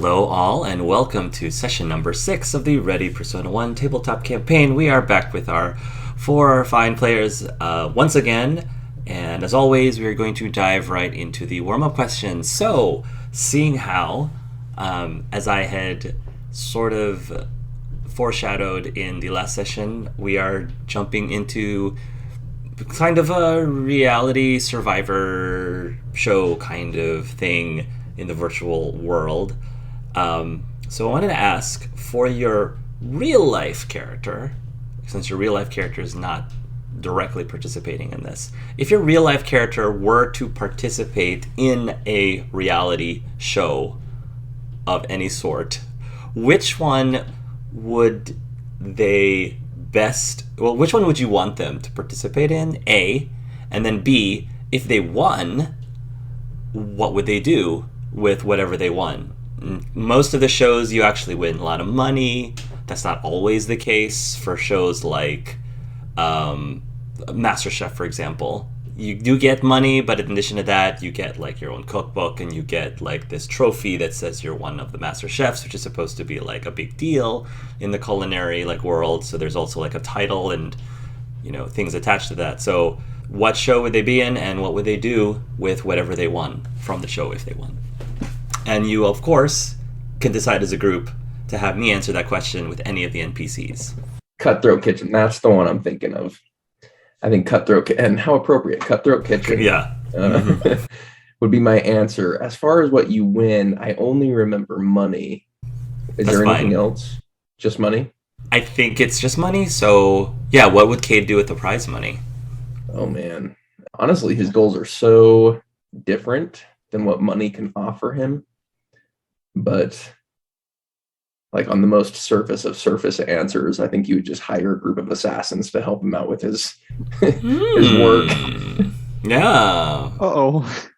Hello all, and welcome to session number 6 of the Ready Persona 1 Tabletop campaign. We are back with our 4 fine players once again, and as always, we are going to dive right into the warm-up questions. So, seeing how, as I had sort of foreshadowed in the last session, we are jumping into kind of a reality survivor show kind of thing in the virtual world. So I wanted to ask, for your real life character, since your real life character is not directly participating in this, if your real life character were to participate in a reality show of any sort, which one would they which one would you want them to participate in, A, and then B, if they won, what would they do with whatever they won? Most of the shows, you actually win a lot of money. That's not always the case for shows like MasterChef, for example. You do get money, but in addition to that, you get like your own cookbook, and you get like this trophy that says you're one of the master chefs, which is supposed to be like a big deal in the culinary like world. So there's also like a title and, you know, things attached to that. So what show would they be in, and what would they do with whatever they won from the show if they won? And you, of course, can decide as a group to have me answer that question with any of the NPCs. Cutthroat Kitchen, that's the one I'm thinking of. I think Cutthroat, and how appropriate, Cutthroat Kitchen Yeah. would be my answer. As far as what you win, I only remember money. Is That's there anything fine. else? Just money? I think it's just money, so yeah, what would Cade do with the prize money? Oh, man. Honestly, his goals are so different than what money can offer him. But like on the most surface of surface answers, I think you would just hire a group of assassins to help him out with his his work. Yeah. Uh-oh.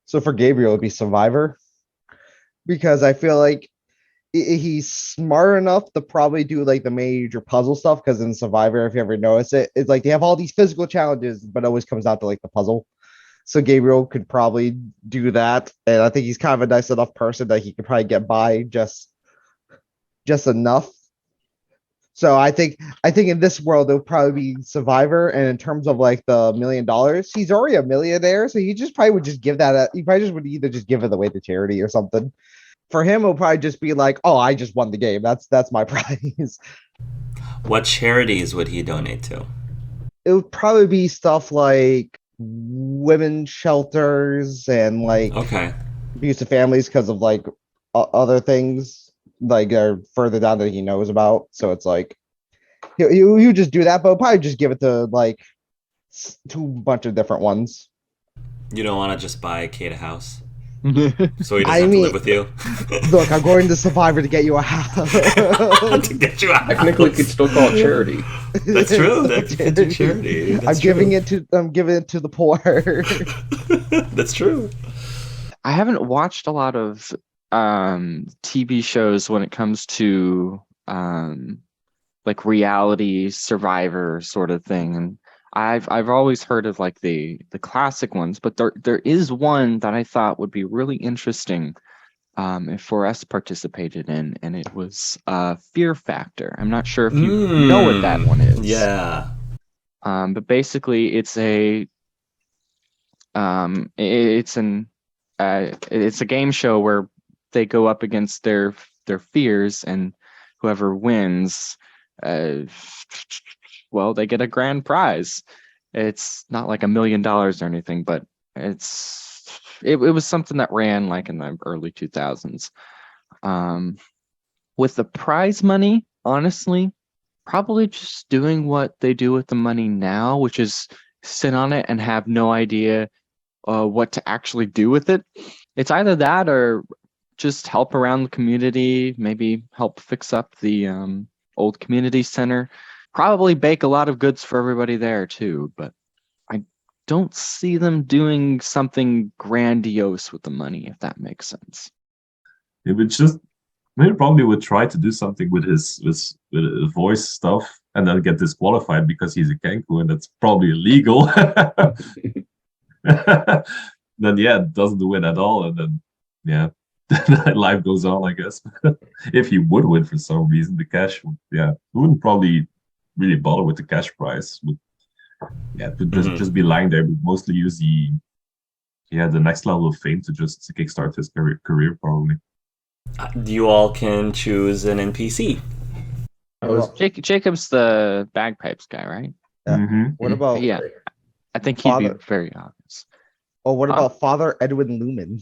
So for Gabriel, it'd be Survivor. Because I feel like he's smart enough to probably do like the major puzzle stuff. Because in Survivor, if you ever notice it, it's like they have all these physical challenges, but it always comes down to like the puzzle. So Gabriel could probably do that. And I think he's kind of a nice enough person that he could probably get by just enough. So I think in this world it'll probably be Survivor, and in terms of like the $1 million, he's already a millionaire, so he just probably would just give that. He probably just would either just give it away to charity or something. For him, it'll probably just be like, "Oh, I just won the game. That's my prize." What charities would he donate to? It would probably be stuff like women's shelters and like Okay. abusive families because of like other things like are further down that he knows about. So it's like you just do that, but he'll probably just give it to like to a bunch of different ones. You don't want to just buy Cade a house? I So he doesn't have to live with you? Look, I'm going to Survivor to get you a house. To get you out. Technically, could still call it charity. That's true. That's a charity. That's I'm giving it to the poor. That's true. I haven't watched a lot of TV shows when it comes to like reality survivor sort of thing, and I've always heard of like the classic ones, but there is one that I thought would be really interesting if Forrest participated in, and it was Fear Factor. I'm not sure if you know what that one is. Yeah. But basically it's a it's a game show where they go up against their fears, and whoever wins, well, they get a grand prize. It's not like $1 million or anything, but it was something that ran like in the early 2000s. With the prize money, honestly, probably just doing what they do with the money now, which is sit on it and have no idea what to actually do with it. It's either that or just help around the community, maybe help fix up the old community center, probably bake a lot of goods for everybody there too, but I don't see them doing something grandiose with the money, if that makes sense. It would just maybe probably would try to do something with his voice stuff and then get disqualified because he's a Kenku, and that's probably illegal. Then yeah, doesn't win at all, and then yeah, life goes on, I guess. If he would win for some reason, the cash would, he wouldn't probably really bother with the cash prize. It would just be lying there. But mostly use the next level of fame to just kickstart his career probably. You all can choose an NPC. Jacob's the bagpipes guy, right? Yeah. Mm-hmm. What about Yeah. I think he'd Father? be very obvious. Oh, what about Father Edwin Lumen?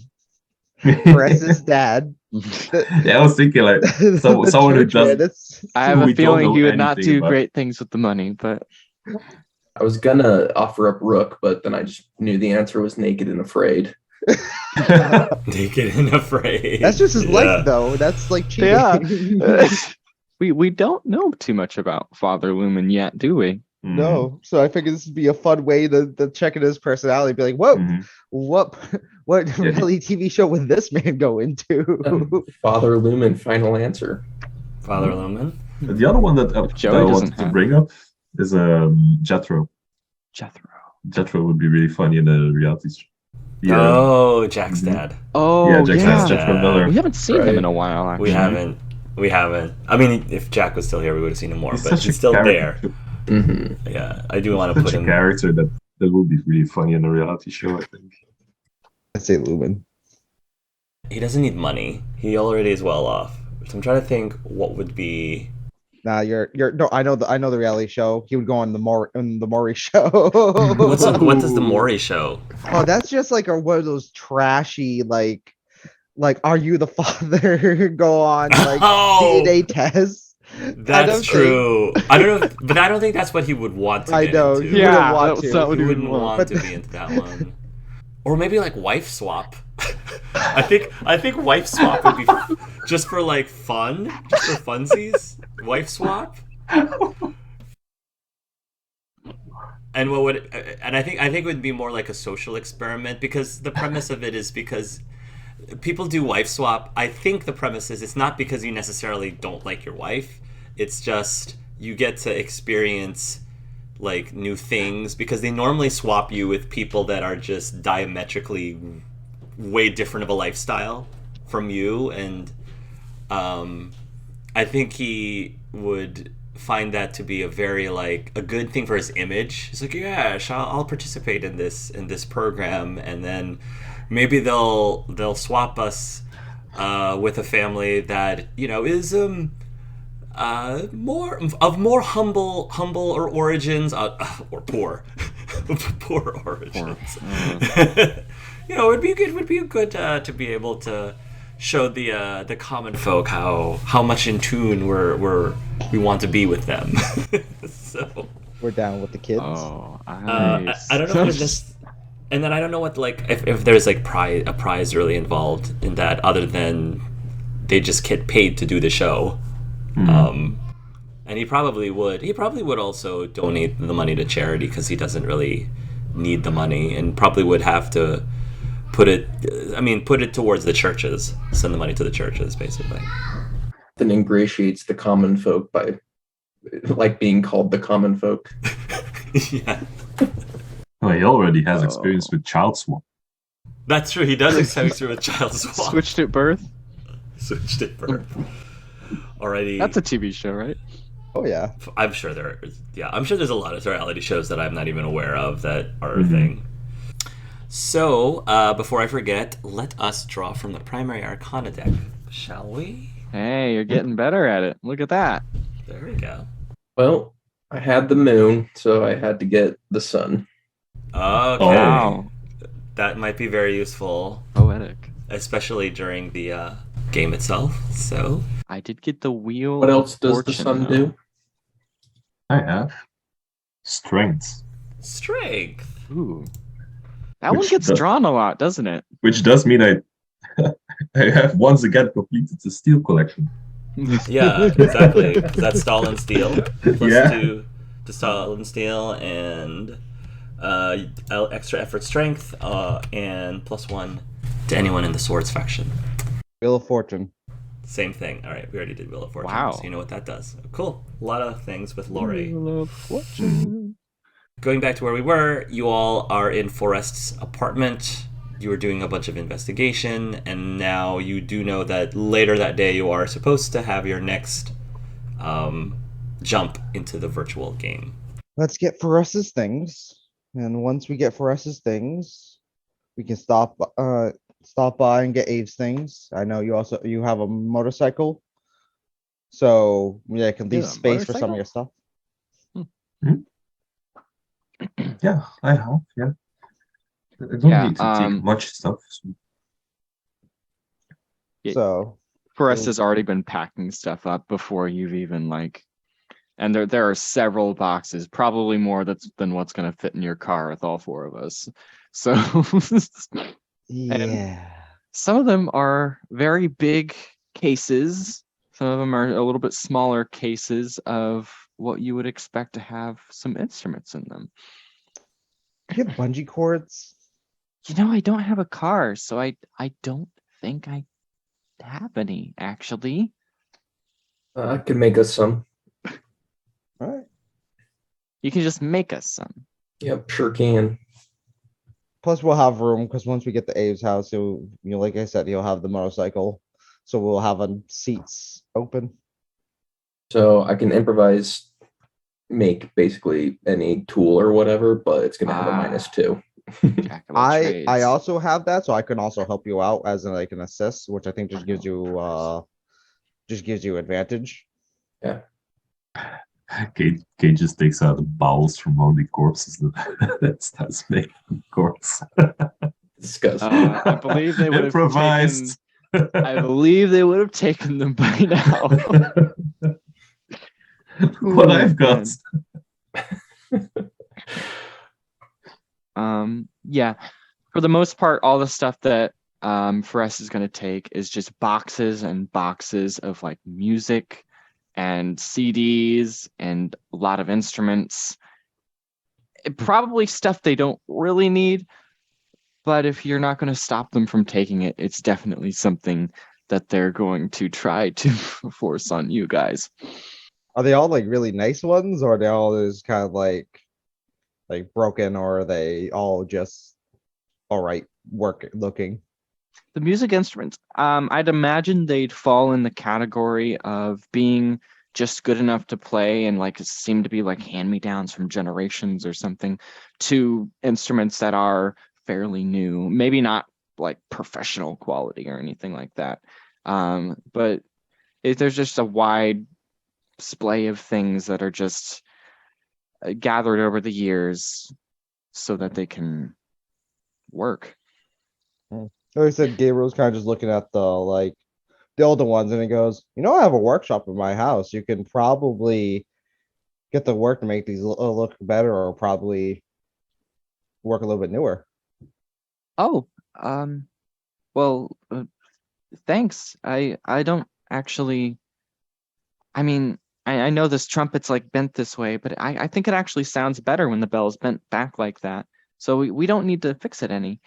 Forrest's dad. I was thinking like The someone who church man, does. I have we a don't feeling know he would not anything do about. great things with the money, but I was gonna offer up Rook, but then I just knew the answer was Naked and Afraid. Naked and Afraid. That's just his life, though. That's like cheating. yeah. we don't know too much about Father Lumen yet, do we? No, so I figured this would be a fun way to check in his personality. Be like, whoa, what reality TV show would this man go into? Father Lumen, final answer. Father Lumen. The other one that I wanted to bring up is Jethro. Jethro would be really funny in a reality show. Oh, Jack's dad. Oh, yeah, Jack's dad, Jethro Miller. We haven't seen him in a while, actually. We haven't. I mean, if Jack was still here, we would have seen him more, but he's still there. Mm-hmm. Yeah, I do want to put him. A character that would be really funny in a reality show, I think. I'd say Lumen. He doesn't need money. He already is well off. So I'm trying to think what would be. Nah, you're no. I know the reality show. He would go on the Maury show. What does the Maury show? Oh, that's just like one of those trashy like Are You the Father? Go on like DNA tests. That's true. I don't know, but I don't think that's what he would want to get into. He wouldn't He wouldn't want to be into that one. Or maybe like wife swap. I think wife swap would be just for like fun, just for funsies. Wife swap. And I think it would be more like a social experiment, because the premise of it is because people do wife swap. I think the premise is it's not because you necessarily don't like your wife. It's just you get to experience like new things, because they normally swap you with people that are just diametrically way different of a lifestyle from you. And I think he would find that to be a very like a good thing for his image. He's like, yeah, I'll participate in this program, and then maybe they'll swap us with a family that is more humble or origins or poor origins. It would be good to be able to show the common folk how much in tune we want to be with them. So we're down with the kids. Oh, nice. I don't know if it's and then I don't know what if there's like a prize really involved in that, other than they just get paid to do the show. And he probably would also donate the money to charity, because he doesn't really need the money, and probably would have to put it towards the churches, send the money to the churches, basically. Then ingratiates the common folk by like being called the common folk. Yeah. Oh, he already has experience with child swap. That's true. He does experience with child swap. Switched at birth. Already. That's a TV show, right? Oh yeah. I'm sure there's a lot of reality shows that I'm not even aware of that are a thing. So, before I forget, let us draw from the primary arcana deck, shall we? Hey, you're getting better at it. Look at that. There we go. Well, I had the moon, so I had to get the sun. Okay. Wow. That might be very useful. Poetic. Especially during the game itself. So I did get the wheel. What else does the sun do? I have strength. Ooh. That one gets drawn a lot, doesn't it? Which does mean I have once again completed the steel collection. Yeah, exactly. That's Stalin Steel. +2 to Stalin Steel, and extra effort strength, and +1 to anyone in the swords faction. Wheel of Fortune. Same thing. All right, we already did Wheel of Fortune. Wow. So you know what that does. Cool. A lot of things with Lori. Wheel of Fortune. Going back to where we were, you all are in Forrest's apartment. you were doing a bunch of investigation, and now you do know that later that day you are supposed to have your next jump into the virtual game. Let's get Forrest's things, and once we get Forrest's things, we can stop by and get Abe's things. I know you have a motorcycle, so yeah, I can leave Yeah, space for some of motorcycle? your stuff. Yeah, I have. Yeah, I don't Yeah, need to take much stuff. So. Yeah. So Forrest has already been packing stuff up before you've even and there are several boxes, probably more than what's going to fit in your car with all four of us. So, and yeah, some of them are very big cases. Some of them are a little bit smaller cases of what you would expect to have some instruments in them. you have bungee cords. I don't have a car, so I don't think I have any, actually. I could make us some. All right. You can just make us some. Yep, sure can. Plus, we'll have room because once we get to Abe's house, like I said, he'll have the motorcycle, so we'll have seats open. So I can improvise, make basically any tool or whatever, but it's gonna have a -2. Jack of all I trades. also have that, so I can also help you out as like an assist, which I think just gives you advantage. Yeah. Kate just takes out the bowels from one of the corpses that starts making corpse. Disgusting. I believe they would have improvised. I believe they would have taken them by now. What I've got. Yeah. For the most part, all the stuff that Forrest is going to take is just boxes and boxes of like music and CDs and a lot of instruments. Probably stuff they don't really need, but if you're not going to stop them from taking it, it's definitely something that they're going to try to force on you guys. Are they all like really nice ones, or are they all just kind of like broken, or are they all just all right work looking? The music instruments, I'd imagine they'd fall in the category of being just good enough to play and like seem to be like hand-me-downs from generations or something, to instruments that are fairly new, maybe not like professional quality or anything like that. But there's just a wide splay of things that are just gathered over the years so that they can work. Like I said, Gabriel's kind of just looking at the older ones, and he goes, I have a workshop in my house. You can probably get the work to make these look better, or probably work a little bit newer. Oh, well, thanks. I don't actually. I mean, I know this trumpet's like bent this way, but I think it actually sounds better when the bell's bent back like that. So we don't need to fix it any.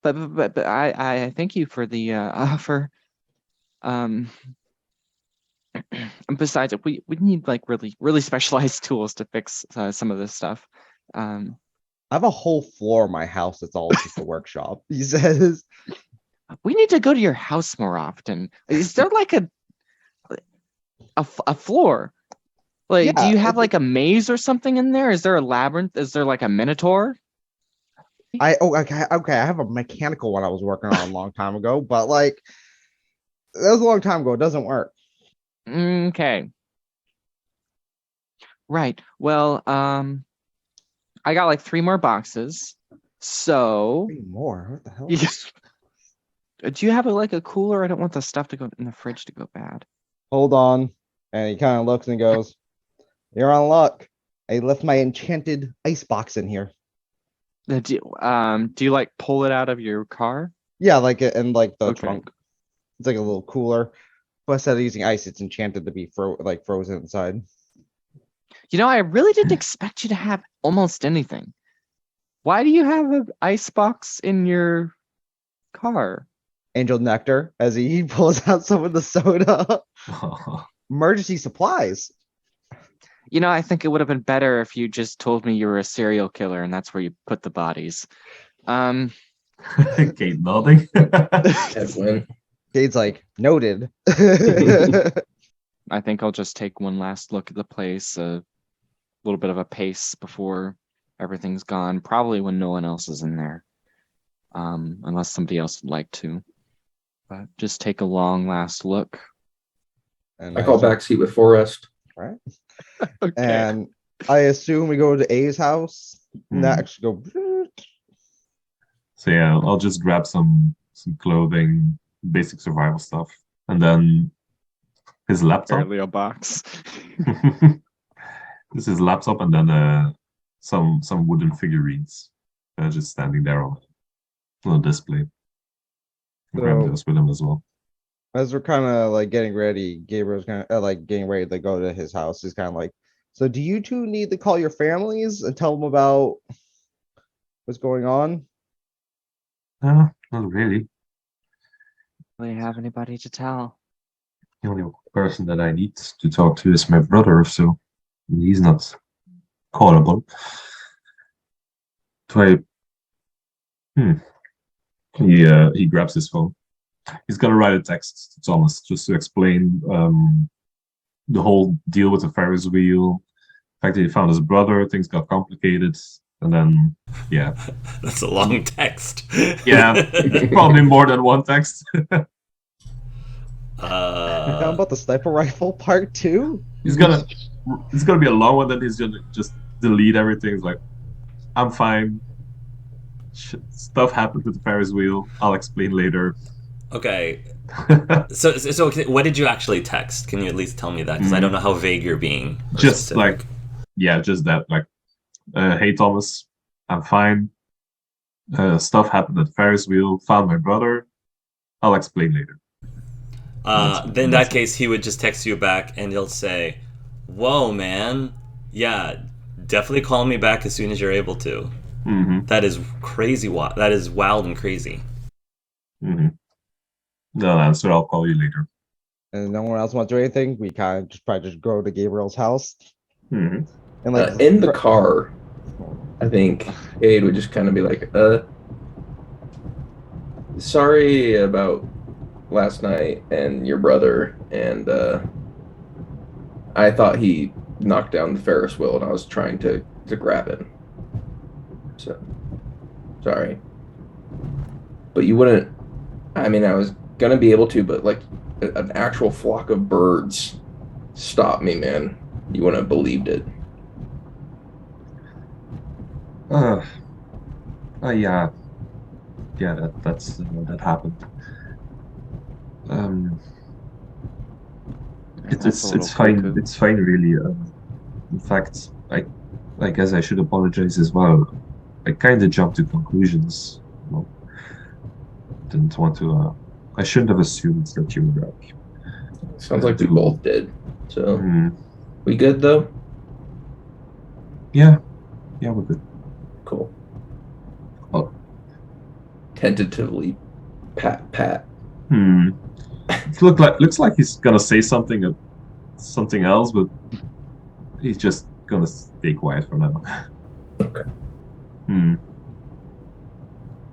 But I thank you for the offer. Besides, we need like really specialized tools to fix some of this stuff. I have a whole floor in my house that's all just a workshop. He says, we need to go to your house more often. Is there like a floor? Like, Yeah, do you have like a maze or something in there? Is there a labyrinth? Is there like a Minotaur? okay. I have a mechanical one I was working on a long time ago, but like that was a long time ago. It doesn't work. Okay. Right. Well, I got like 3 more boxes. So 3 more. What the hell? do you have like a cooler? I don't want the stuff to go in the fridge to go bad. Hold on. And he kind of looks and goes, "You're on luck. I left my enchanted ice box in here." Do you like pull it out of your car? Yeah, like it in like the Okay. trunk. It's like a little cooler. But instead of using ice, it's enchanted to be frozen inside. I really didn't expect you to have almost anything. Why do you have an ice box in your car? Angel nectar as he pulls out some of the soda. Emergency supplies. I think it would have been better if you just told me you were a serial killer and that's where you put the bodies. Kate nodding. Edwin. Cade's like, noted. I think I'll just take one last look at the place, a little bit of a pace before everything's gone, probably when no one else is in there. Unless somebody else would like to. But just take a long last look. And I call backseat with Forrest. Right. Okay. And I assume we go to A's house. Next, go. So yeah, I'll just grab some clothing, basic survival stuff, and then his laptop. Barely a box. This is his laptop, and then some wooden figurines, just standing there on a display. Grab those with him as well. As we're kind of like getting ready, Gabriel's kind of like getting ready to go to his house. He's kind of like, so do you two need to call your families and tell them about what's going on? No, not really. Do you have anybody to tell? The only person that I need to talk to is my brother, so he's not callable. So he grabs his phone. He's gonna write a text to Thomas just to explain the whole deal with the Ferris wheel. The fact that he found his brother, things got complicated, and then yeah. That's a long text. Yeah, probably more than one text. How about the sniper rifle part 2? It's gonna be a long one. Then he's gonna just delete everything. It's like, I'm fine. Stuff happened with the Ferris wheel. I'll explain later. Okay. So what did you actually text? Can you at least tell me that? Because I don't know how vague you're being. Just specific. like, yeah, just that. Like, hey Thomas, I'm fine. Stuff happened at the Ferris wheel. Found my brother. I'll explain later. Then in that case, he would just text you back, and he'll say, "Whoa, man, yeah, definitely call me back as soon as you're able to." Mm-hmm. That is crazy. That is wild and crazy. Mm-hmm. No answer. I'll call you later. And no one else wants to do anything. We kind of just probably just go to Gabriel's house. Mm-hmm. And like In the car, I think Aid would just kind of be like, sorry about last night and your brother, and I thought he knocked down the Ferris wheel and I was trying to grab him. So sorry. But you wouldn't, I mean, I was gonna be able to, but like an actual flock of birds stopped me, man. You wouldn't have believed it. Yeah, that happened. It's fine. It's fine, really. In fact, I guess I should apologize as well. I kind of jumped to conclusions. Well, didn't want to. I shouldn't have assumed that you were like. Sounds like we both did. So we good though? Yeah, we're good. Cool. I'll tentatively pat. It looks like he's gonna say something else, but he's just gonna stay quiet for now. Okay.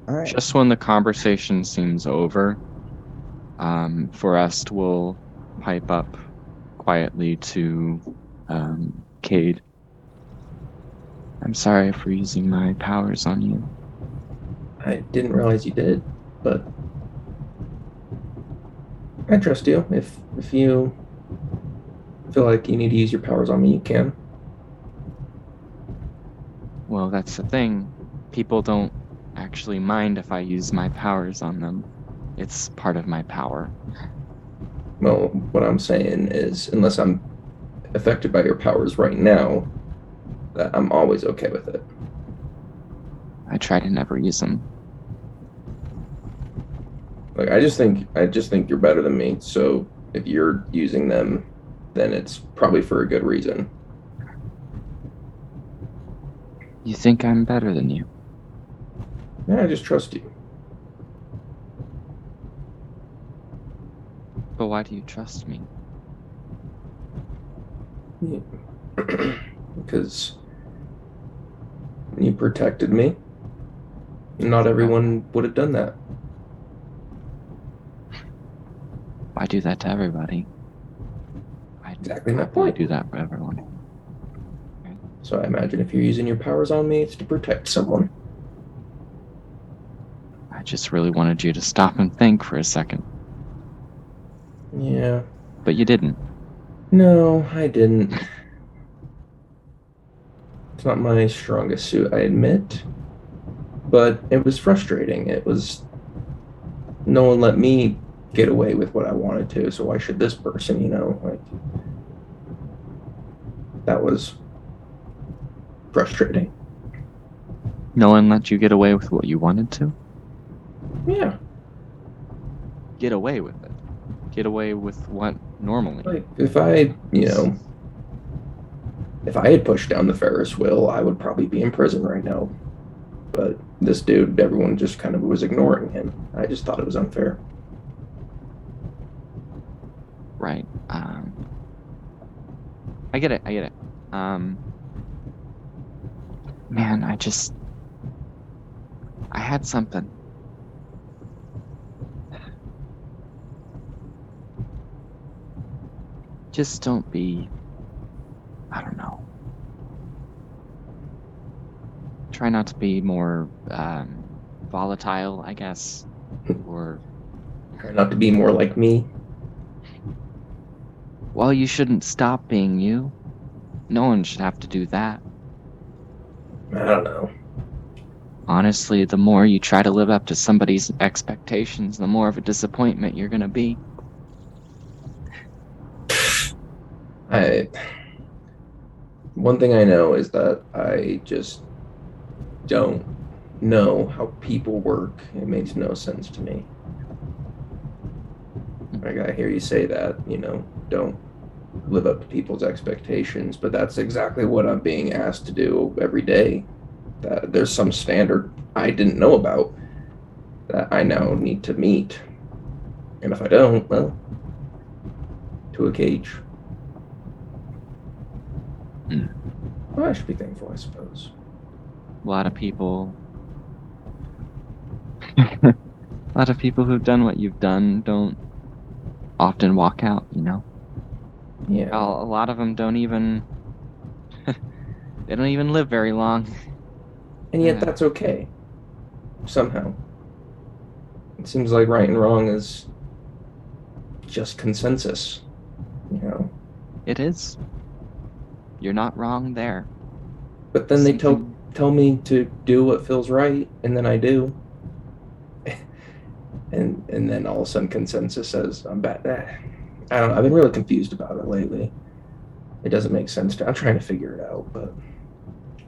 all right. Just when the conversation seems over, Forrest will pipe up quietly to Cade. I'm sorry for using my powers on you. I didn't realize you did, but I trust you. If you feel like you need to use your powers on me, you can. Well, that's the thing. People don't actually mind if I use my powers on them. It's part of my power. Well, what I'm saying is, unless I'm affected by your powers right now, that I'm always okay with it. I try to never use them. Like I just think you're better than me. So if you're using them, then it's probably for a good reason. You think I'm better than you? Yeah, I just trust you. But why do you trust me? Yeah. Because you protected me Not everyone would have done that. Why do that to everybody? Exactly my Why point. do that for everyone? So I imagine if you're using your powers on me, it's to protect someone. I just really wanted you to stop and think for a second, Yeah. but you didn't. No, I didn't. It's not my strongest suit, I admit. But it was frustrating. It was no one let me get away with what I wanted to, so why should this person, like that was frustrating. No one let you get away with what you wanted to? Yeah. Get away with it. Get away with what normally? Like if I had pushed down the Ferris wheel, I would probably be in prison right now. But this dude, everyone just kind of was ignoring him. I just thought it was unfair. Right. I get it. Man, I had something. Just don't be, I don't know. Try not to be more volatile, I guess. Or, Try not to be more like me. well, you shouldn't stop being you. No one should have to do that. I don't know. Honestly, the more you try to live up to somebody's expectations, the more of a disappointment you're gonna be. One thing I know is that I just don't know how people work. It makes no sense to me. Like I hear you say that, don't live up to people's expectations, but that's exactly what I'm being asked to do every day. That there's some standard I didn't know about that I now need to meet. And if I don't, well, to a cage. Well, I should be thankful, I suppose. A lot of people a lot of people who've done what you've done don't often walk out, Yeah. A lot of them don't even they don't even live very long. And yet that's okay. Somehow. It seems like right and wrong is just consensus. It is. You're not wrong there. But then they tell me to do what feels right, and then I do. and then all of a sudden consensus says I'm bad. I don't know. I've been really confused about it lately. It doesn't make sense I'm trying to figure it out, but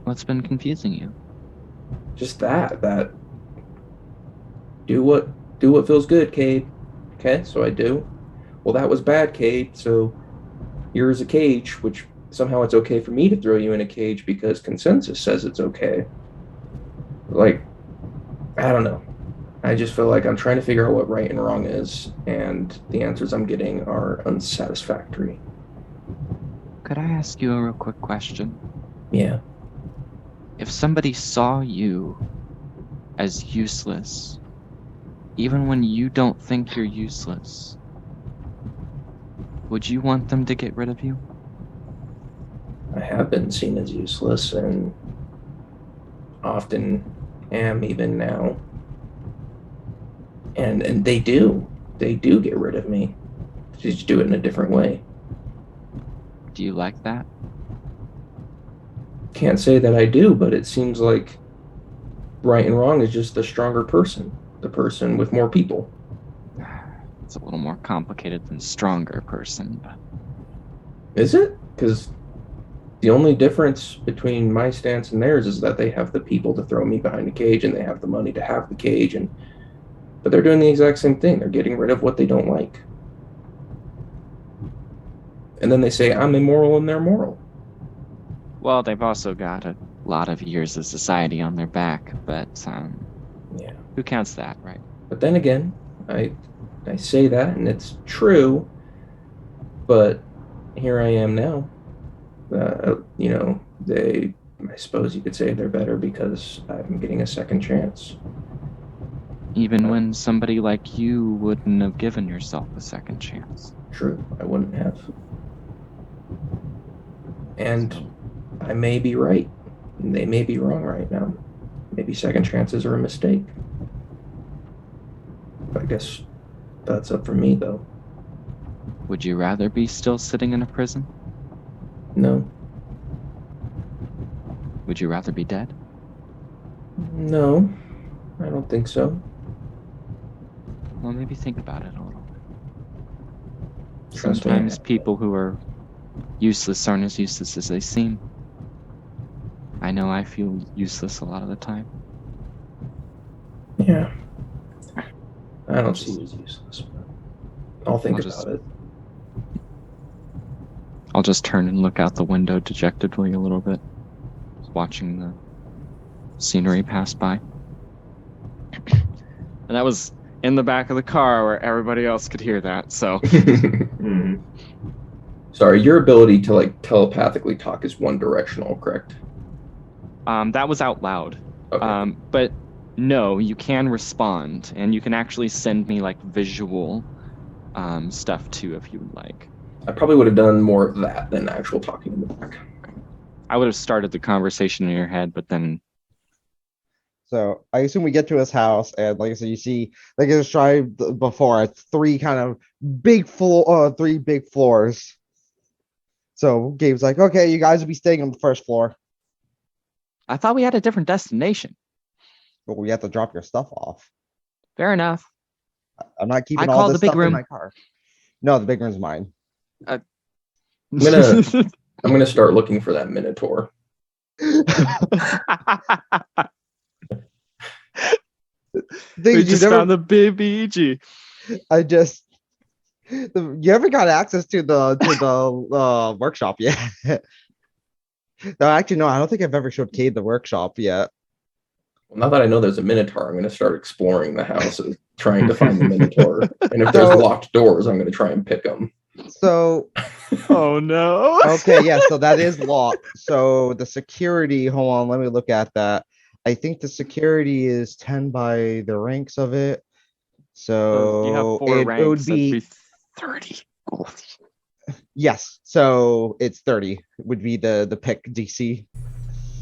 What's been confusing you? just that do what feels good, Cade. Okay, so I do. Well, that was bad, Cade. So here's a cage, which somehow it's okay for me to throw you in a cage because consensus says it's okay. Like, I don't know. I just feel like I'm trying to figure out what right and wrong is, and the answers I'm getting are unsatisfactory. Could I ask you a real quick question? Yeah. If somebody saw you as useless, even when you don't think you're useless, would you want them to get rid of you? I have been seen as useless and often am even now. And they do. They do get rid of me. They just do it in a different way. Do you like that? Can't say that I do, but it seems like right and wrong is just the stronger person, the person with more people. It's a little more complicated than stronger person, but Is it? Because the only difference between my stance and theirs is that they have the people to throw me behind a cage and they have the money to have the cage, but they're doing the exact same thing. They're getting rid of what they don't like. And then they say I'm immoral and they're moral. well, they've also got a lot of years of society on their back, but Yeah. who counts that, right? But then again, I say that and it's true, but here I am now. I suppose you could say they're better because I'm getting a second chance. Even when somebody like you wouldn't have given yourself a second chance. True, I wouldn't have. And I may be right. They may be wrong right now. Maybe second chances are a mistake. I guess that's up for me, though. Would you rather be still sitting in a prison? No. Would you rather be dead? No, I don't think so. Well, maybe think about it a little bit. Trust me. Sometimes people who are useless aren't as useless as they seem. I know I feel useless a lot of the time. Yeah. I don't see it as useless, but I'll think about it. I'll just turn and look out the window dejectedly a little bit, watching the scenery pass by. And that was in the back of the car where everybody else could hear that, so. Mhm. Sorry, your ability to like telepathically talk is one directional, correct? That was out loud. Okay. But no, you can respond, and you can actually send me like visual stuff too if you would like. I probably would have done more of that than actual talking in the back. I would have started the conversation in your head, but then So I assume we get to his house, and like I said, you see, like I described before, it's three big floors. So Gabe's like, okay, you guys will be staying on the first floor, I thought we had a different destination. but we have to drop your stuff off. Fair enough. I'm not keeping I all call this the big stuff in room. my car. No, the big room's mine. I'm gonna start looking for that Minotaur. We just found the BBG. You ever got access to the workshop yet? No, actually, no. I don't think I've ever showed Cade the workshop yet. Well, now that I know there's a Minotaur, I'm gonna start exploring the houses, trying to find the Minotaur. And if there's locked doors, I'm gonna try and pick them. So, Oh no. okay, yeah. So that is locked. So the security. Hold on, let me look at that. I think the security is 10 by the ranks of it. So you have 4 ranks. it would be 30 gold. yes. So it's 30 would be the pick DC.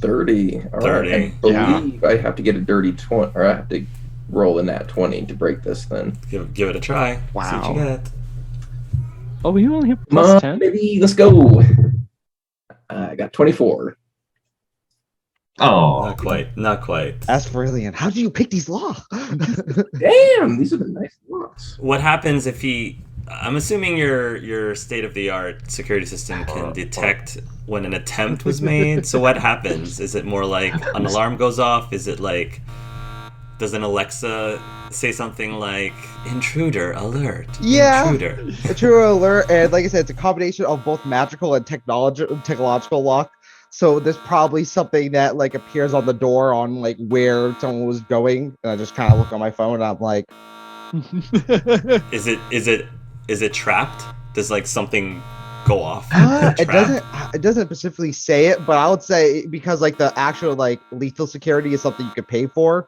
30. All right. 30, I believe I have to get a dirty 20, or I have to roll in that 20 to break this then. Give it a try. See what Wow. you get. Oh, you only have Come plus on, 10? baby, let's go. I got 24. Oh, Not quite. Not quite. As for Alien, how do you pick these law? Damn, these are the nice locks. What happens if he? I'm assuming your state-of-the-art security system can detect when an attempt was made. So what happens? Is it more like an alarm goes off? Is it like, does an Alexa say something like "intruder alert"? Yeah. Intruder. A true alert, and like I said, it's a combination of both magical and technological lock. So there's probably something that like appears on the door on like where someone was going, and I just kind of look on my phone and I'm like, Is it trapped? Does like something go off? it Trapped? doesn't specifically say it, but I would say because like the actual like lethal security is something you could pay for.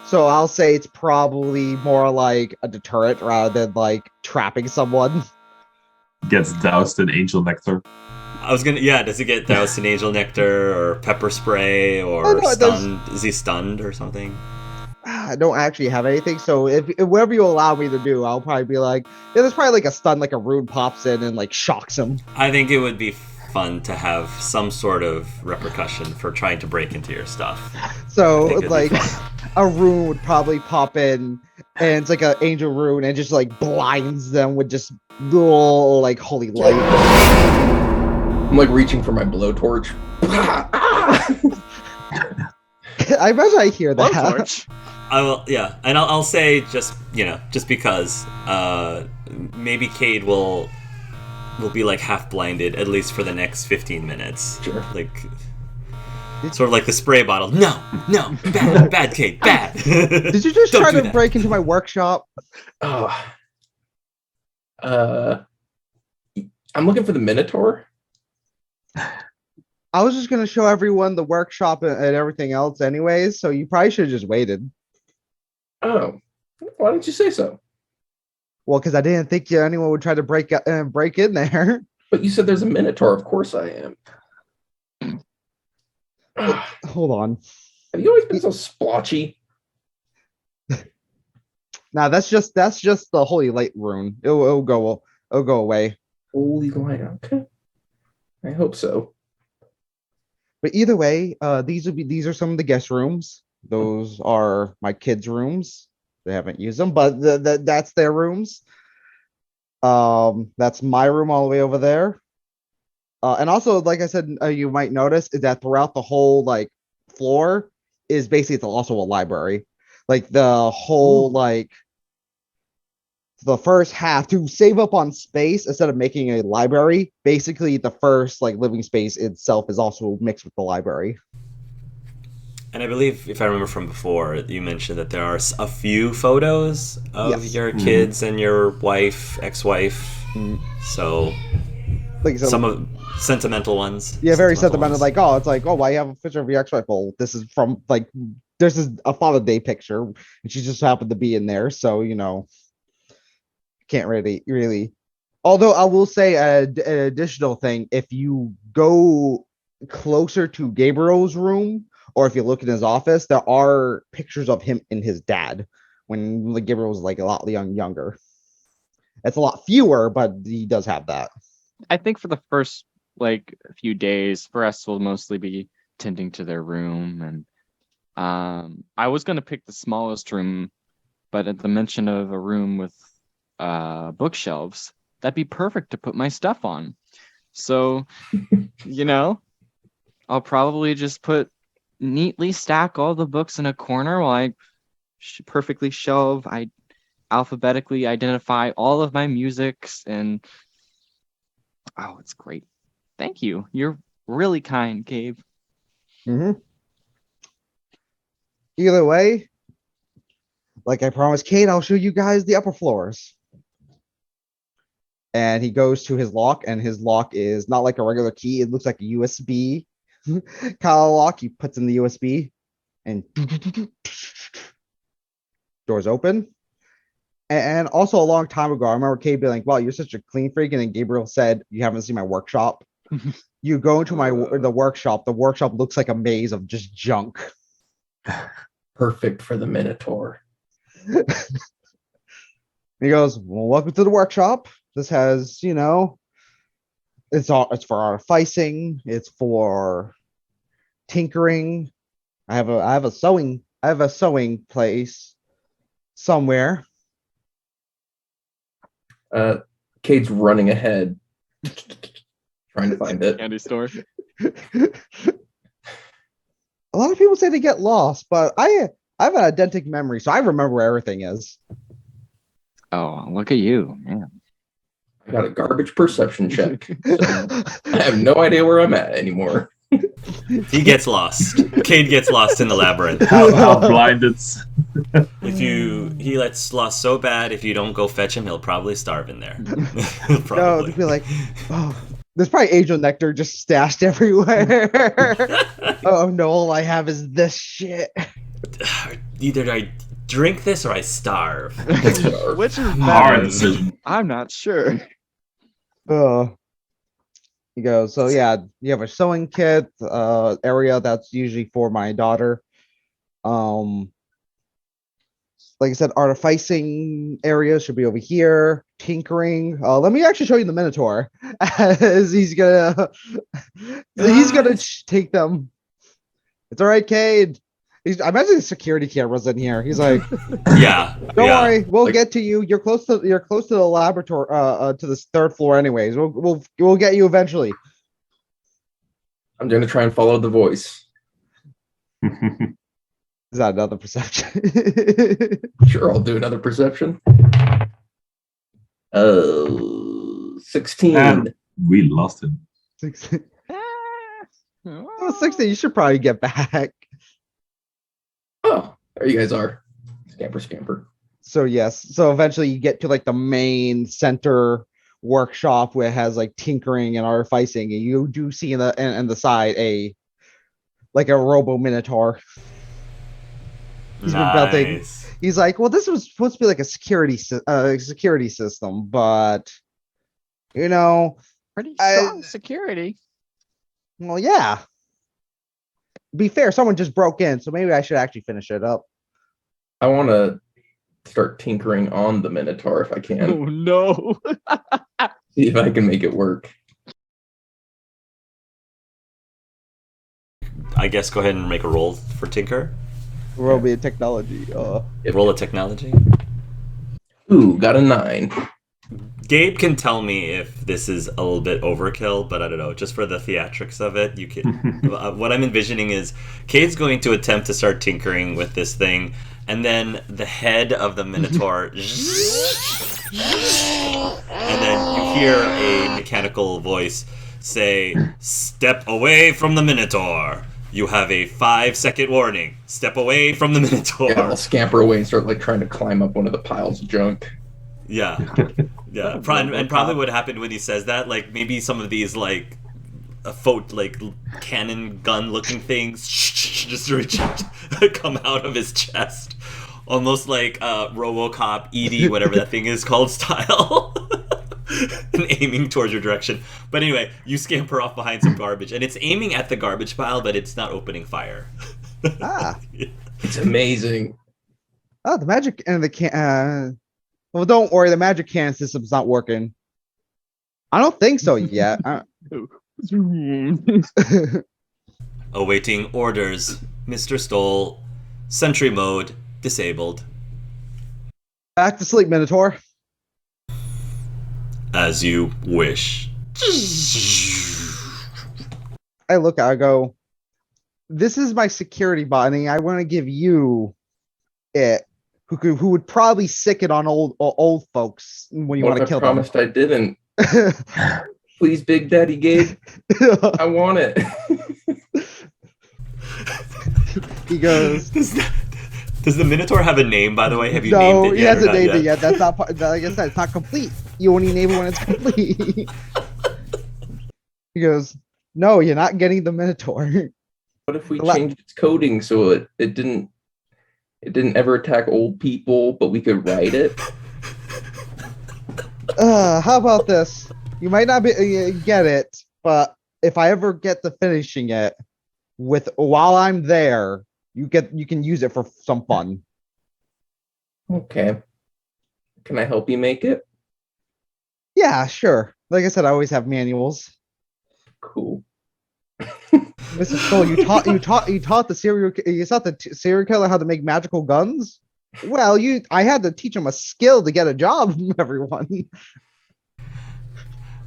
So I'll say it's probably more like a deterrent rather than like trapping someone. gets doused in angel nectar. I was gonna. Yeah. Does it get doused in angel nectar or pepper spray or Oh, no, it does. stunned? Is he stunned or something? I don't actually have anything, so if whatever you allow me to do, I'll probably be like, yeah, there's probably like a stun, like a rune pops in and like shocks him. I think it would be fun to have some sort of repercussion for trying to break into your stuff. So I think it'd be like fun. a rune would probably pop in, and it's like an angel rune, and just like blinds them with just little like holy light. I'm like reaching for my blowtorch. I imagine I hear that. Blowtorch. I will, yeah, and I'll say just because maybe Cade will be like half blinded at least for the next 15 minutes. Sure. Like sort of like the spray bottle. No, bad Cade, bad. Did you just Don't try do to that. break into my workshop? Oh. I'm looking for the Minotaur. I was just gonna show everyone the workshop and everything else anyways, so you probably should have just waited. Oh, Why didn't you say so? Well, because I didn't think anyone would try to break in there. But you said there's a Minotaur. Of course I am. Hold on. Have you always been so splotchy? Now that's just the holy light rune. It'll go away. Holy light. Okay. I hope so. But either way, these are some of the guest rooms. Those are my kids' rooms. They haven't used them, but that's their rooms. That's my room all the way over there. And also, like I said, you might notice is that throughout the whole like floor is basically it's also a library. Like the whole like the first half to save up on space instead of making a library. Basically, the first like living space itself is also mixed with the library. And I believe, if I remember from before, you mentioned that there are a few photos of your kids and your wife, ex-wife. So, like some of sentimental ones. Yeah, very sentimental. Ones. Like, oh, it's like, oh, why you have a picture of your ex-wife? Well, this is from like, this is a Father's Day picture, and she just happened to be in there. So, can't really. Although I will say an additional thing, if you go closer to Gabriel's room, or if you look in his office, there are pictures of him and his dad when like, Gabriel was like a lot younger. It's a lot fewer, but he does have that. I think for the first like a few days, Forrest will mostly be tending to their room, and I was gonna pick the smallest room, but at the mention of a room with bookshelves, that'd be perfect to put my stuff on. So, I'll probably just neatly stack all the books in a corner while I perfectly shelve. I alphabetically identify all of my musics, and oh, it's great. Thank you. You're really kind, Gabe. Either way, like I promised Kate, I'll show you guys the upper floors. And he goes to his lock, and his lock is not like a regular key. It looks like a USB kind of lock. He puts in the USB, and doors open. And also a long time ago, I remember Kate being like, "Wow, you're such a clean freak." And then Gabriel said, "You haven't seen my workshop." You go into the workshop. The workshop looks like a maze of just junk. Perfect for the Minotaur. He goes, "Well, welcome to the workshop. This has, it's for artificing. It's for tinkering. I have a sewing place somewhere." Cade's running ahead, trying to find it. Candy store. A lot of people say they get lost, but I have an eidetic memory, so I remember where everything is. Oh, look at you, man. I got a garbage perception check. So I have no idea where I'm at anymore. He gets lost. Cade gets lost in the labyrinth. How blinded. He gets lost so bad, if you don't go fetch him, he'll probably starve in there. No, they'd be like, oh, there's probably angel nectar just stashed everywhere. Oh no, all I have is this shit. Either I drink this or I starve. Which is Hard better? decision. I'm not sure. He goes, so yeah, you have a sewing kit area that's usually for my daughter. Like I said, artificing area should be over here. Tinkering. Let me actually show you the Minotaur, as he's gonna take them. It's all right, Cade. I imagine the security cameras in here. He's like, Yeah. don't worry, we'll get to you. You're close to the laboratory, to this third floor, anyways. We'll get you eventually. I'm gonna try and follow the voice. Is that another perception? Sure, I'll do another perception. 16. And we lost him. 16. Oh, 16. You should probably get back. Oh, there you guys are. Scamper. So yes. So eventually you get to like the main center workshop where it has like tinkering and artificing, and you do see in the side a robo Minotaur. He's been belting. Nice. He's like, well, this was supposed to be like a security system, but you know, Pretty I- strong security. well, yeah. Be fair, someone just broke in, so maybe I should actually finish it up. I want to start tinkering on the Minotaur if I Oh can. no. See if I can make it work. I guess go ahead and make a roll for Tinker. Roll me a technology. Roll a technology. Ooh, got a 9. Gabe can tell me if this is a little bit overkill, but I don't know. Just for the theatrics of it, you can. What I'm envisioning is Cade's going to attempt to start tinkering with this thing, and then the head of the Minotaur, and then you hear a mechanical voice say, "Step away from the Minotaur. You have a 5-second warning. Step away from the Minotaur." Yeah, I'll scamper away and start like trying to climb up one of the piles of junk. Yeah. Yeah. And probably what happened when he says that, like maybe some of these like like cannon gun looking things just come out of his chest. Almost like RoboCop ED, whatever that thing is called style. And aiming towards your direction. But anyway, you scamper off behind some garbage, and it's aiming at the garbage pile, but it's not opening fire. It's amazing. Oh, the magic and the can. Well, don't worry, the magic cannon system's not working. I don't think so yet. Awaiting orders. Mr. Stoll. Sentry mode disabled. Back to sleep, Minotaur. As you wish. I look, I go, this is my security botany. I want to give you it. Who would probably sick it on old folks when you What want to if I kill promised I didn't? Please, Big Daddy Gabe. I want it. He goes, Does the Minotaur have a name, by the way? Have you no, named it he yet? hasn't or not named it yet. That's not part. Like I said, it's not complete. You only name it when it's complete. He goes, no, you're not getting the Minotaur. What if we changed its coding so it didn't ever attack old people, but we could write it? How about this? You might not get it, but if I ever get to finishing it, while I'm there, you can use it for some fun. Okay. Can I help you make it? Yeah, sure. Like I said, I always have manuals. Cool. Mr. Skull, you taught the serial killer how to make magical guns? Well, I had to teach him a skill to get a job, everyone.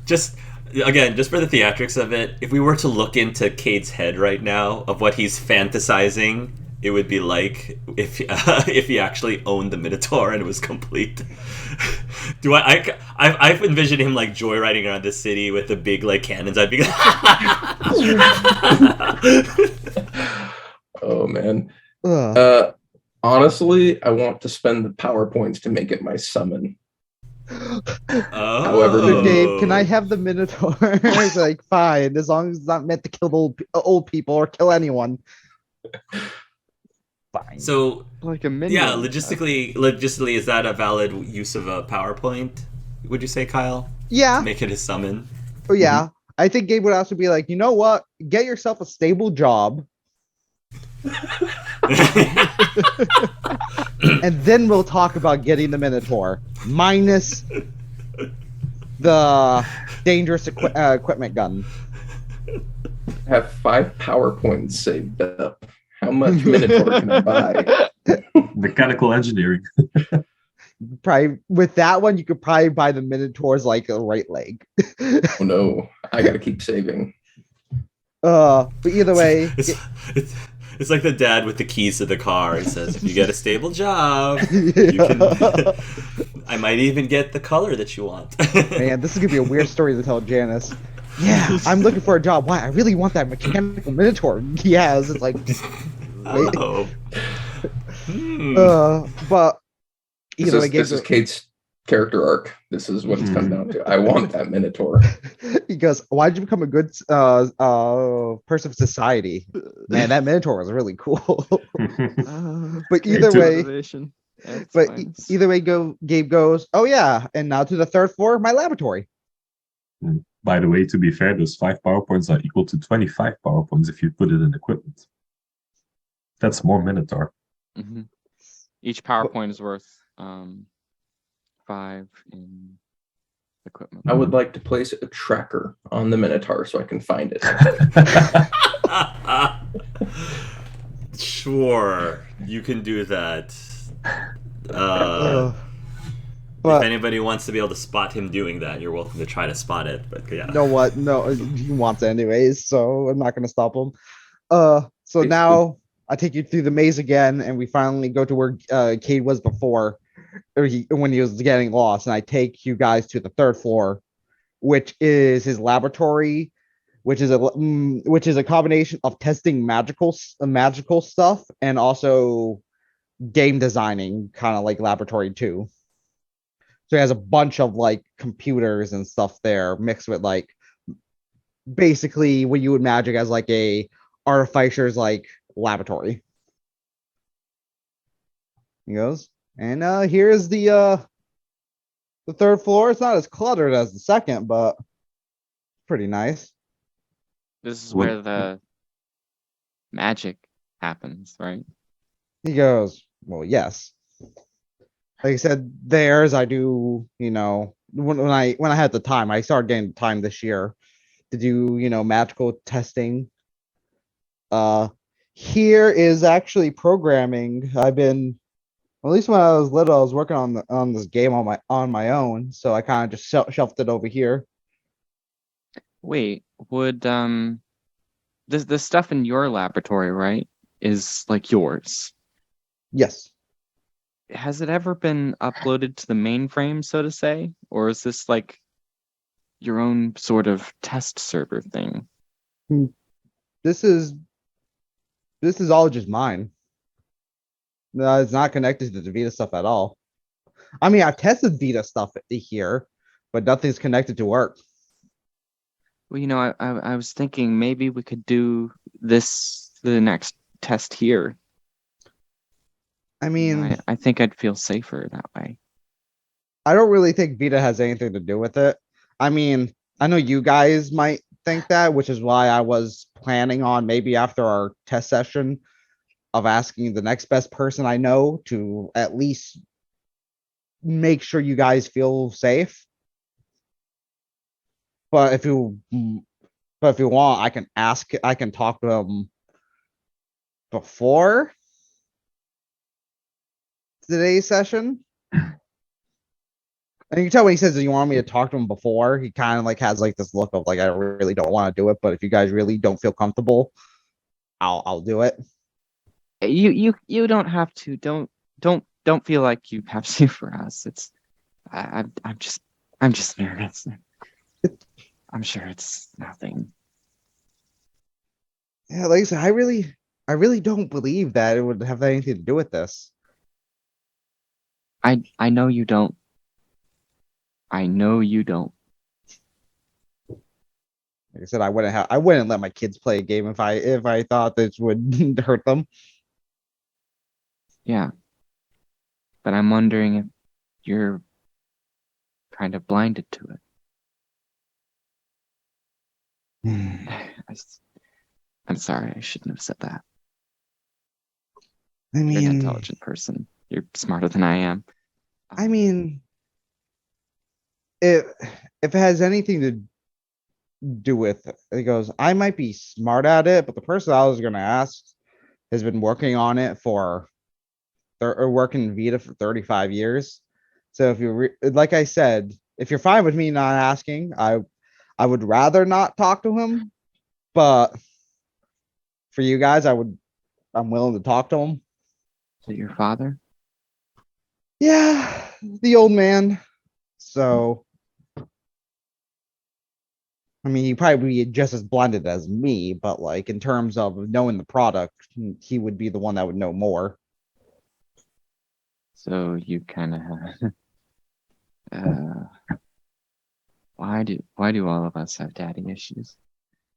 Just for the theatrics of it, if we were to look into Cade's head right now of what he's fantasizing, it would be like if he actually owned the Minotaur and it was complete. I've envisioned him like joyriding around the city with the big like cannons. I'd be like, oh man. Ugh. Honestly, I want to spend the power points to make it my summon. However, Mr. Gabe, can I have the Minotaur? It's like, fine, as long as it's not meant to kill old people or kill anyone. Fine. So Like a minion. yeah, logistically, is that a valid use of a PowerPoint? Would you say, Kyle? Yeah. To make it a summon. Oh yeah. I think Gabe would also be like, you know what? Get yourself a stable job, and then we'll talk about getting the Minotaur, minus the dangerous equipment gun. I have 5 power points saved up. How much Minotaur can I buy? Mechanical engineering. Probably with that one, you could probably buy the Minotaur's like a right leg. Oh no, I gotta keep saving. But either way, It's like the dad with the keys to the car. He says, if you get a stable job, you can... I might even get the color that you want. man, this is gonna be a weird story to tell Janice. Yeah, I'm looking for a job. Why? I really want that mechanical Minotaur. Yes, it's like. Oh. But either way, This is Kate's character arc. This is what it's come down to. I want that Minotaur. He goes, "Why'd you become a good person of society?" Man, that Minotaur was really cool. But either too. way, Motivation. That's but fine. either way, Gabe goes, "Oh yeah," and now to the third floor, my laboratory. By the way, to be fair, those 5 power points are equal to 25 power points if you put it in equipment. That's more Minotaur. Mm-hmm. Each PowerPoint is worth 5 in equipment. I would like to place a tracker on the Minotaur so I can find it. Sure, you can do that. Ugh. If But anybody wants to be able to spot him doing that, you're welcome to try to spot it. But yeah, you know what? No, he wants it anyways, so I'm not gonna stop him. So now I take you through the maze again, and we finally go to where Cade was before, or when he was getting lost, and I take you guys to the third floor, which is his laboratory, which is a combination of testing magical stuff and also game designing, kind of like laboratory 2. So he has a bunch of like computers and stuff there mixed with like basically what you would imagine as like a artificer's like laboratory. He goes, and here's the third floor. It's not as cluttered as the second, but pretty nice. This is What- where the magic happens, right? He goes, well, yes. Like I said, theirs I do, when I had the time, I started getting time this year to do, magical testing. Here is actually programming. I've been, at least when I was little, I was working on this game on my own, so I kind of just shelved it over here. Wait, would the stuff in your laboratory, right, is like yours? Yes. Has it ever been uploaded to the mainframe, so to say, or is this like your own sort of test server thing? This is all just mine. No, it's not connected to the Vita stuff at all. I mean, I've tested Vita stuff here, but nothing's connected to work. Well, I was thinking maybe we could do the next test here. I mean, I think I'd feel safer that way. I don't really think Vita has anything to do with it. I mean, I know you guys might think that, which is why I was planning on maybe after our test session of asking the next best person I know to at least make sure you guys feel safe. But if you want, I can talk to him before today's session. And you can tell when he says that you want me to talk to him before, he kind of like has like this look of like, I really don't want to do it, but if you guys really don't feel comfortable, I'll do it. You don't have to. Don't feel like you have to for us. It's I'm just nervous. I'm sure it's nothing. Yeah, like I said, I really don't believe that it would have anything to do with this. I know you don't. I know you don't. Like I said, I wouldn't let my kids play a game if I thought this would hurt them. Yeah. But I'm wondering if you're kind of blinded to it. I'm sorry, I shouldn't have said that. I You're an mean, intelligent person. You're smarter than I am. I mean, if it has anything to do with it, he goes, I might be smart at it, but the person I was gonna ask has been working on it for or working in Vita for 35 years. So if you like I said, if you're fine with me not asking, I would rather not talk to him, but for you guys, I'm willing to talk to him. Is it your father? Yeah, the old man. So I mean, he probably be just as blinded as me, but like in terms of knowing the product, he would be the one that would know more. So you kind of have Why do all of us have daddy issues?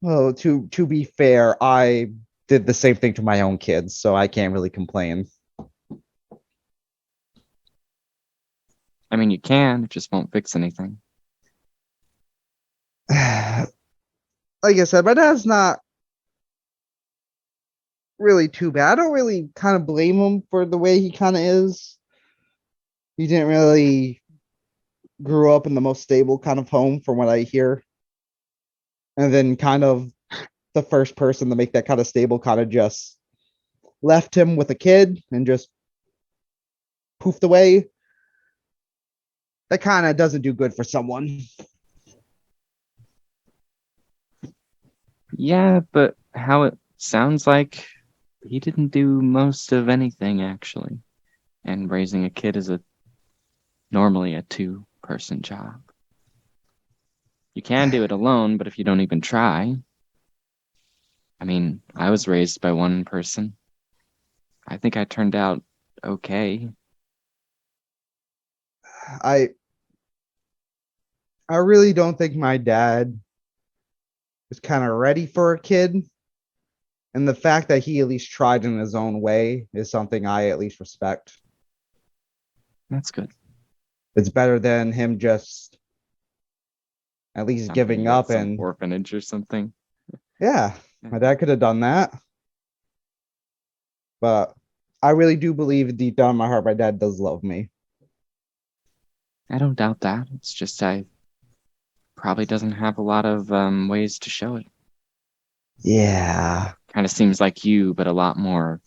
Well, to be fair, I did the same thing to my own kids, so I can't really complain. I mean, you can, it just won't fix anything. Like I said, my dad's not really too bad. I don't really kind of blame him for the way he kind of is. He didn't really grew up in the most stable kind of home from what I hear. And then kind of the first person to make that kind of stable kind of just left him with a kid and just poofed away. That kind of doesn't do good for someone. Yeah, but how it sounds like he didn't do most of anything actually. And raising a kid is normally a 2-person job. You can do it alone, but if you don't even try. I mean, I was raised by one person. I think I turned out okay. I really don't think my dad was kind of ready for a kid. And the fact that he at least tried in his own way is something I at least respect. That's good. It's better than him just at least Something giving at up some and orphanage or something. yeah, my dad could have done that. But I really do believe deep down in my heart my dad does love me. I don't doubt that. It's just I probably doesn't have a lot of ways to show it. Yeah. Kind of seems like you, but a lot more.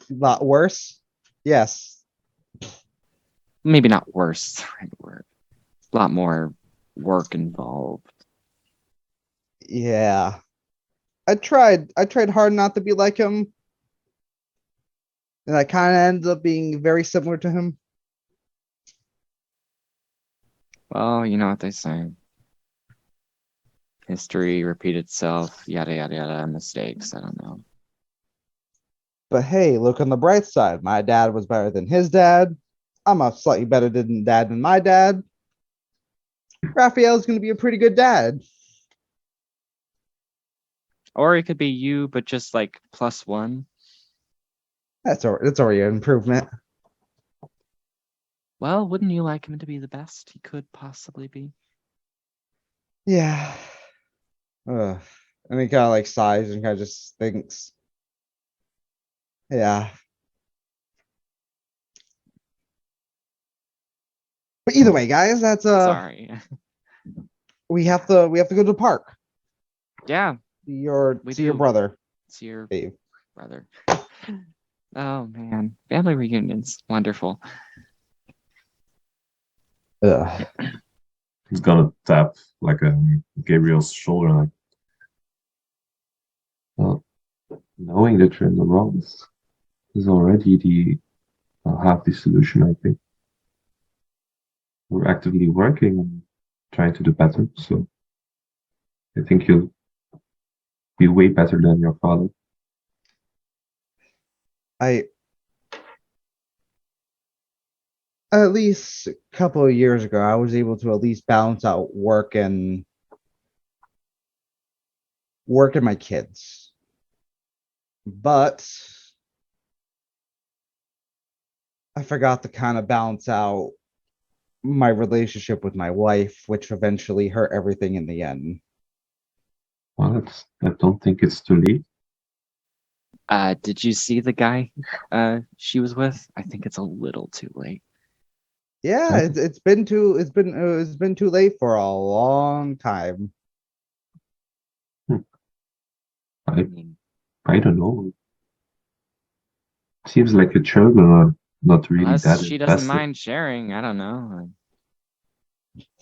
A lot worse. Yes. Maybe not worse, the right word. A lot more work involved. Yeah. I tried hard not to be like him. And I kind of ended up being very similar to him. Well, you know what they say. History repeat itself, yada yada yada, mistakes. I don't know. But hey, look on the bright side. My dad was better than his dad. I'm a slightly better dad than my dad. Raphael's going to be a pretty good dad. Or it could be you, but just like +1. That's already an improvement. Well, wouldn't you like him to be the best he could possibly be? Yeah. And he kind of like sighs and kind of just thinks. Yeah. But either way, guys, that's Sorry. we have to go to the park. Yeah, See your do. brother. See your Dave. brother. Oh man, family reunions, wonderful. Ugh. He's gonna tap like Gabriel's shoulder, like, well, knowing that you're in the wrong is already the half the solution. I think we're actively working and trying to do better. So I think you'll be way better than your father. At least a couple of years ago, I was able to at least balance out work and my kids. But I forgot to kind of balance out my relationship with my wife, which eventually hurt everything in the end. Well, I don't think it's too late. Did you see the guy she was with? I think it's a little too late. Yeah, it's been too late for a long time. I mean, I don't know. Seems like your children are not really unless that she doesn't invested. mind sharing, I don't know.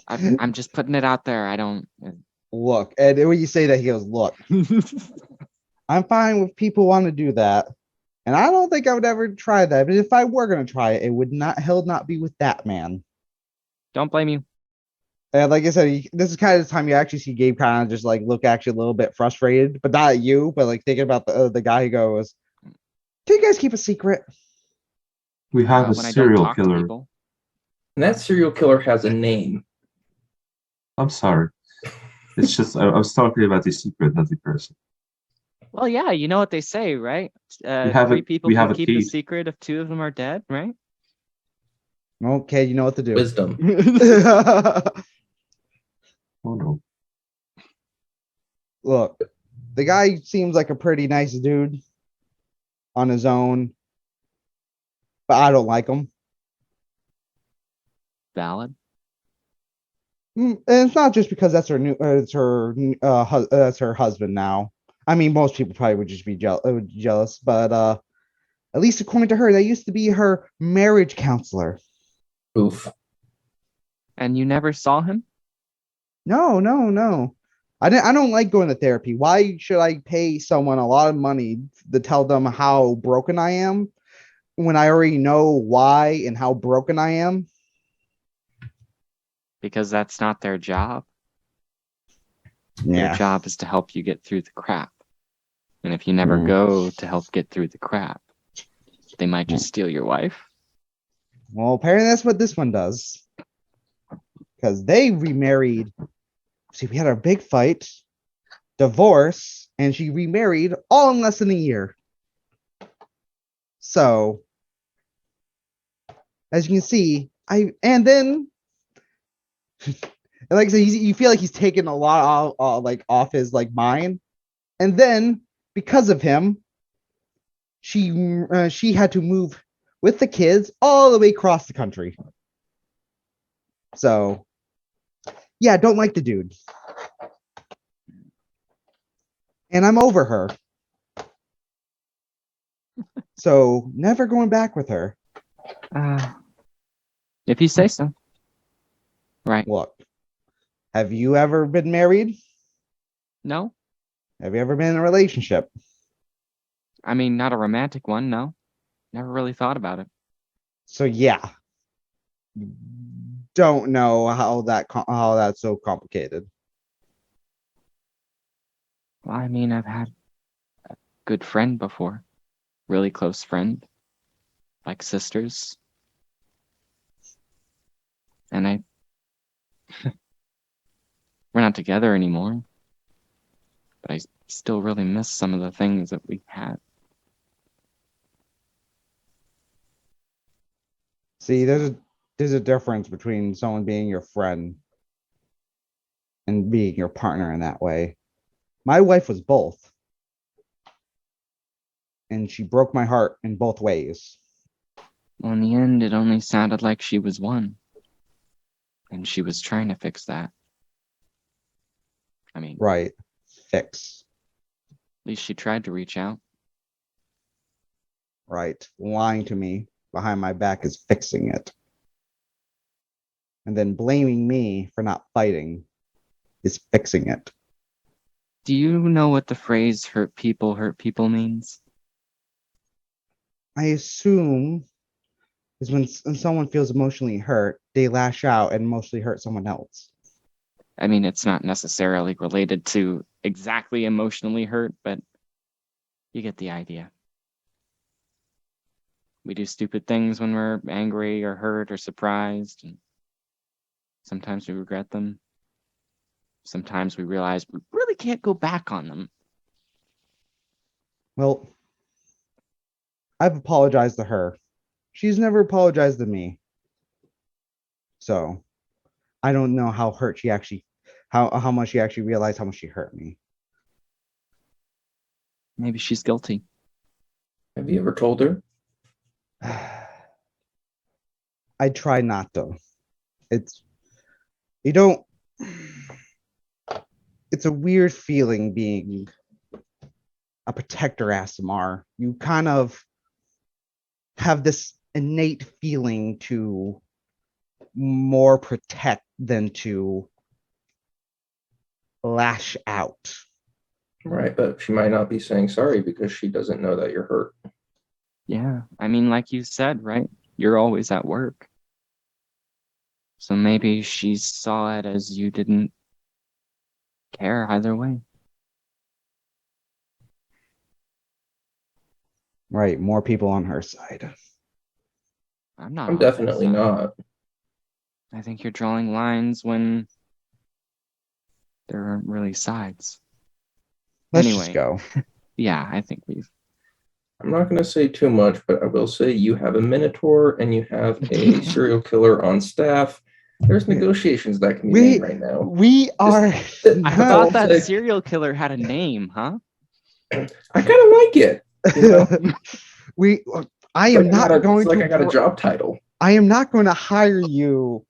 I'm just putting it out there. I don't. Look, and when you say that, he goes, "Look, I'm fine with people want to do that, and I don't think I would ever try that. But if I were gonna try it, it would not be with that man." Don't blame you. And like I said, this is kind of the time you actually see Gabe kind of just like look actually a little bit frustrated, but not at you, but like thinking about the guy who goes, "Can you guys keep a secret?" We have a When I don't serial talk to killer. people. And that serial killer has a name. I'm sorry. It's just I was talking about the secret, not the person. Well, yeah, you know what they say, right? We have Three it. people We can have a keep the key. secret if two of them are dead, right? Okay, you know what to do. Wisdom. Oh no. Look, the guy seems like a pretty nice dude on his own, but I don't like him. Valid. And it's not just because that's that's her husband now. I mean, most people probably would just be jealous, but at least according to her, that used to be her marriage counselor. Oof. And you never saw him? No. I don't like going to therapy. Why should I pay someone a lot of money to tell them how broken I am when I already know why and how broken I am? Because that's not their job. Their job is to help you get through the crap. And if you never go to help get through the crap, they might just steal your wife. Well, apparently that's what this one does. Because they remarried. See, we had our big fight, divorce, and she remarried all in less than a year. So, as you can see, and then like I said, you feel like he's taken a lot off his mind, and then because of him, she had to move with the kids all the way across the country. So, yeah, don't like the dude, and I'm over her. So, never going back with her. If you say so. Right. Look, have you ever been married? No? Have you ever been in a relationship? I mean, not a romantic one, no. Never really thought about it. So yeah, don't know how that's so complicated. Well, I mean, I've had a good friend before. Really close friend. Like sisters. And we're not together anymore. But I still really miss some of the things that we had. See, there's a difference between someone being your friend and being your partner in that way. My wife was both, and she broke my heart in both ways. Well, in the end, it only sounded like she was one. And she was trying to fix that. I mean, Right. Fix. at least she tried to reach out. Right. Lying to me behind my back is fixing it. And then blaming me for not fighting is fixing it. Do you know what the phrase hurt people means? I assume is when someone feels emotionally hurt, they lash out and emotionally hurt someone else. I mean, it's not necessarily related to exactly emotionally hurt, but you get the idea. We do stupid things when we're angry or hurt or surprised, and sometimes we regret them. Sometimes we realize we really can't go back on them. Well, I've apologized to her. She's never apologized to me. So I don't know how hurt she actually how much she actually realized how much she hurt me. Maybe she's guilty. Have you ever told her? I try not to. It's you don't it's a weird feeling being a protector ASMR. You kind of have this innate feeling to more protect than to lash out. Right, but she might not be saying sorry because she doesn't know that you're hurt. Yeah, I mean, like you said, right? You're always at work. So maybe she saw it as you didn't care either way. Right, more people on her side. I'm not I'm on her definitely side. not. I think you're drawing lines when there aren't really sides. Let's Anyway. just go. Yeah, I think we've. I'm not going to say too much, but I will say you have a Minotaur and you have a serial killer on staff. There's negotiations that can be made right now. We are. I That's all thought I'll that say. serial killer had a name, huh? I kind of like it. You know? I am not going It's like to. I got a job title. I am not going to hire you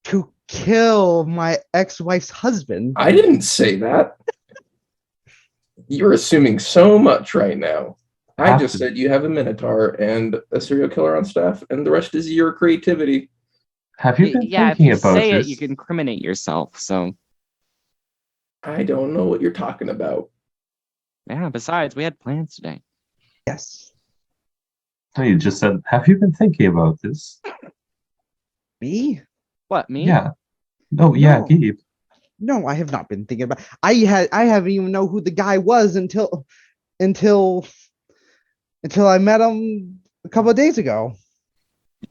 to kill my ex-wife's husband. I didn't say that. You're assuming so much right now. I just said you have a Minotaur and a serial killer on staff, and the rest is your creativity. Have you been Yeah, if thinking you about say this? it, you can incriminate yourself. So I don't know what you're talking about. yeah. Besides, we had plans today. Yes. No, you just said, have you been thinking about this? Me? What, me? Yeah. No, yeah, No. Gabe. No, I have not been thinking about. I haven't even know who the guy was until I met him a couple of days ago.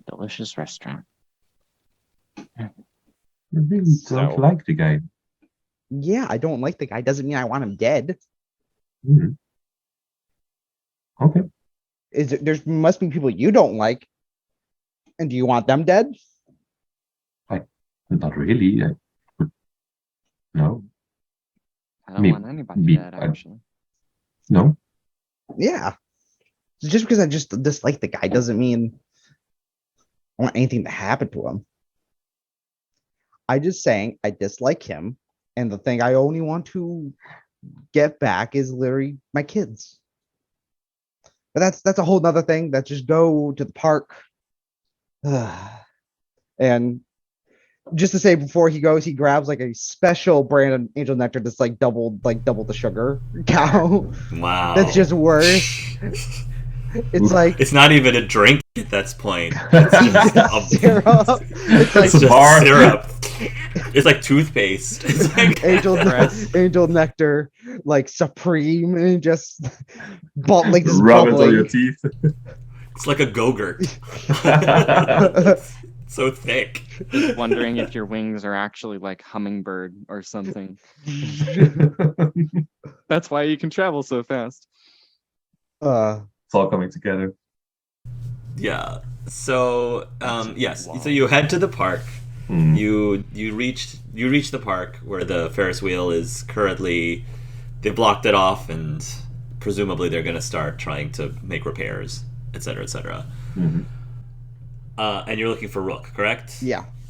Delicious restaurant. You really don't So- like the guy. Yeah, I don't like the guy. Doesn't mean I want him dead. Mhm. Okay. There must be people you don't like, and do you want them dead? Not really. No. I don't Me- want anybody me- dead, actually. No. Yeah. Just because I just dislike the guy doesn't mean I want anything to happen to him. I just saying I dislike him, and the thing I only want to get back is literally my kids. But that's a whole nother thing. That just go to the park. And just to say before he goes, he grabs like a special brand of angel nectar that's like double the sugar cow. Wow. That's just worse. It's like It's not even a drink at that point. It's just syrup. It's like It's just bar. syrup. It's like toothpaste. It's like angel nectar, like supreme, and just like this Rub it on your bubbling. teeth. it's like a Go-Gurt. So thick. Just wondering if your wings are actually like hummingbird or something. That's why you can travel so fast. It's all coming together. Yeah. So yes. Wow. So you head to the park. Hmm. You reach the park where the Ferris wheel is currently. They blocked it off, and presumably they're going to start trying to make repairs, etc., etc. Mhm. And you're looking for Rook, correct? Yeah.